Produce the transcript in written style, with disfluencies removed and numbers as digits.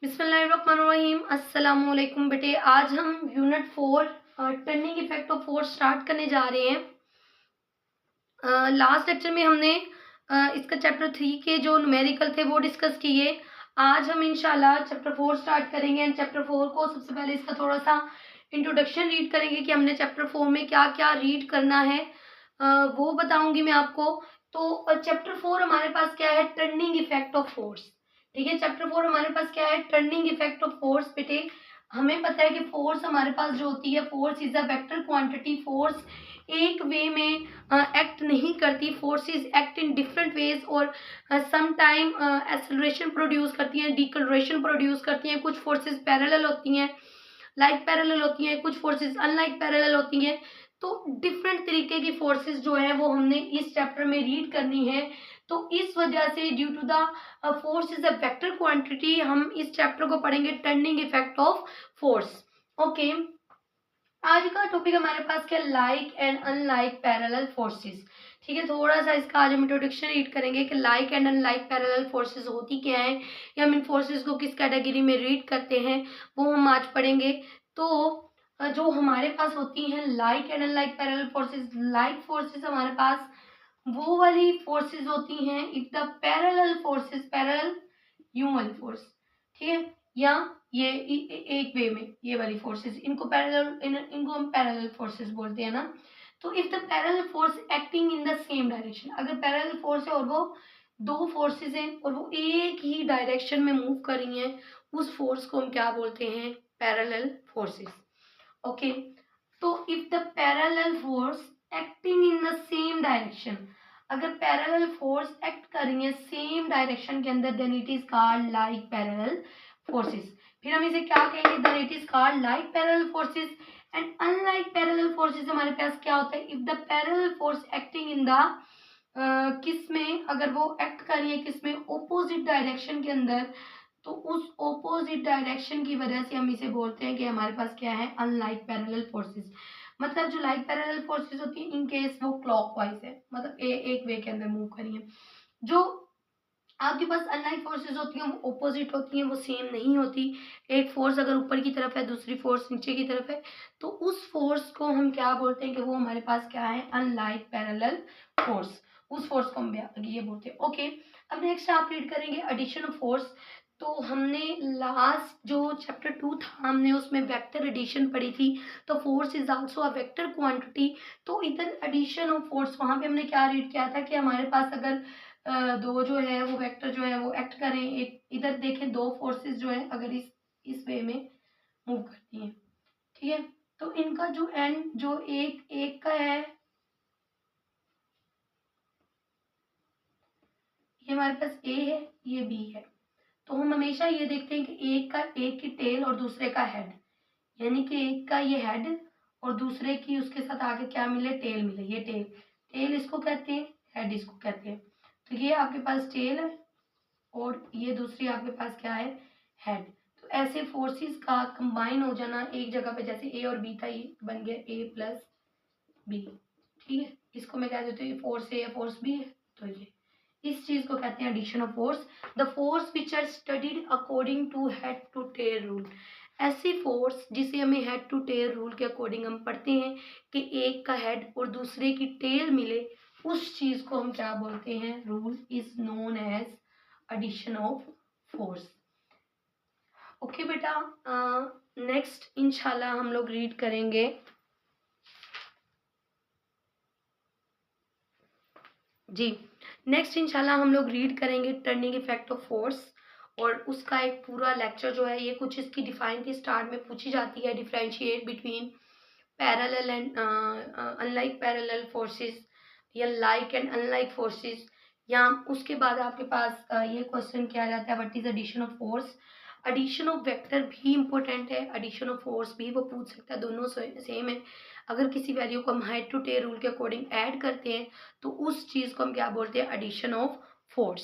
बिस्मिल्लाहिर्रहमानिर्रहीम। अस्सलाम वालेकुम बेटे। आज हम unit 4 turning effect of force start करने जा रहे हैं। लास्ट लेक्चर में हमने इसका चैप्टर 3 के जो न्यूमेरिकल थे वो डिस्कस किए। आज हम इंशाल्लाह चैप्टर 4 स्टार्ट करेंगे एंड चैप्टर 4 को सबसे पहले इसका थोड़ा सा इंट्रोडक्शन रीड करेंगे कि हमने चैप्टर 4 में क्या क्या रीड करना है, वो बताऊंगी मैं आपको। तो चैप्टर 4 हमारे पास क्या है, टर्निंग इफेक्ट ऑफ फोर्स। ठीक है, चैप्टर 4 हमारे पास क्या है, टर्निंग इफेक्ट ऑफ फोर्स। बेटे हमें पता है कि फोर्स हमारे पास जो होती है, force is a vector quantity. Force एक वे में एक्ट नहीं करती, forces act in different ways और सम टाइम एक्सेलरेशन प्रोड्यूस करती हैं, डिकलरेशन प्रोड्यूस करती हैं। कुछ फोर्सेस पैरेलल होती हैं, लाइक पैरेलल होती हैं, कुछ फोर्सेस अनलाइक पैरेलल होती हैं। तो डिफरेंट तरीके की फोर्सेस जो है वो हमने इस चैप्टर में रीड करनी है। तो इस वजह से due to the force is a vector quantity हम इस चैप्टर को पढ़ेंगे, turning effect of force. Okay, आज का टॉपिक हमारे पास क्या, like and unlike parallel forces. ठीक है, थोड़ा सा इसका आज हम इंट्रोडक्शन रीड करेंगे कि like and unlike parallel forces होती क्या है, या हम इन फोर्सेस को किस कैटेगरी में रीड करते हैं, वो हम आज पढ़ेंगे। तो जो हमारे पास होती हैं like and unlike parallel forces, like forces हमारे पास वो वाली फोर्सेस होती हैं if the parallel forces, parallel यूं वाली फोर्स, ठीक है, या ये एक वे में ये वाली फोर्सेस, इनको पैरेलल इनको हम पैरेलल फोर्सेस बोलते हैं ना। तो if the parallel force acting in the same direction, अगर पैरेलल फोर्स है और वो दो फोर्सेस हैं और वो एक ही डायरेक्शन में मूव कर रही हैं, उस फोर्स को हम क्या बोलते हैं, पैरेलल फोर्सेस। ओके, तो if the parallel force acting in the same direction, अगर पैरेलल फोर्स एक्ट कर रही है सेम डायरेक्शन के अंदर, then it is called like parallel forces. फिर हम इसे क्या कहेंगे, then it is called like parallel forces. And unlike parallel forces हमारे पास क्या होता है, if the parallel force acting in the किस में, अगर वो एक्ट कर रही है किस में, ओपोजिट डायरेक्शन के अंदर, तो उस ओपोजिट डायरेक्शन की वजह से हम इसे बोलते हैं कि हमारे पास क्या है, अनलाइक पैरेलल फोर्सेस। मतलब जो लाइक पैरेलल फोर्सेस होती है इन केस वो क्लॉकवाइज है, मतलब एक वे के अंदर मूव करी है। जो आपके पास अनलाइक फोर्सेस होती हैं वो ओपोजिट होती हैं, वो सेम नहीं होती। एक फोर्स अगर ऊपर की तरफ है, दूसरी फोर्स नीचे की तरफ है, तो उस फोर्स को हम क्या बोलते हैं कि वो हमारे पास क्या है, अनलाइक पैरेलल फोर्स। उस फोर्स को हम ये बोलते हैं। ओके, अब नेक्स्ट आप रीड करेंगे एडिशन ऑफ फोर्स। तो हमने लास्ट जो चैप्टर 2 था हमने उसमें वेक्टर एडिशन पढ़ी थी। तो force is also a vector quantity. तो इधर एडिशन ऑफ फोर्स वहां पे हमने क्या रीड किया था कि हमारे पास अगर दो जो है वो वेक्टर जो है वो एक्ट करें, एक इधर देखें, दो फोर्सेस जो है अगर इस वे में मूव करती हैं, ठीक है, तो इनका जो एंड जो एक एक का है, ये हमारे पास ए है, ये बी है। तो हम हमेशा ये देखते हैं कि एक की टेल और दूसरे का हेड, यानी कि एक का ये हेड और दूसरे की उसके साथ आगे क्या मिले, टेल मिले। ये टेल, टेल इसको कहते हैं, हेड इसको कहते हैं। तो ये आपके पास टेल है और ये दूसरी आपके पास क्या है, हेड। तो ऐसे फोर्सेस का कंबाइन हो जाना एक जगह पे, जैसे ए और बी था, ये बन गया ए प्लस बी। ठीक है, इसको मैं कह देती हूँ फोर्स ए या फोर्स बी है, तो ये इस चीज को कहते हैं addition of force. The force which are studied according to head to tail rule, ऐसी फोर्स जिसे हमें हेड टू टेल रूल के अकॉर्डिंग हम पढ़ते हैं कि एक का हेड और दूसरे की टेल मिले, उस चीज को हम क्या बोलते हैं, rule is known as addition of force. Okay बेटा, नेक्स्ट इंशाल्लाह हम लोग रीड करेंगे जी, नेक्स्ट इंशाल्लाह हम लोग रीड करेंगे टर्निंग इफेक्ट ऑफ फोर्स, और उसका एक पूरा लेक्चर जो है, ये कुछ इसकी डिफाइन थी, स्टार्ट में पूछी जाती है, differentiate between parallel and unlike parallel forces, या लाइक एंड अनलाइक फोर्सेस। या उसके बाद आपके पास ये क्वेश्चन किया जाता है, what is addition of force. Addition of vector भी इंपॉर्टेंट है, एडिशन ऑफ फोर्स भी वो पूछ सकता है, दोनों सेम है। अगर किसी वैल्यू को हम हेड टू टेल रूल के अकॉर्डिंग ऐड करते हैं तो उस चीज को हम क्या बोलते हैं, एडिशन ऑफ फोर्स।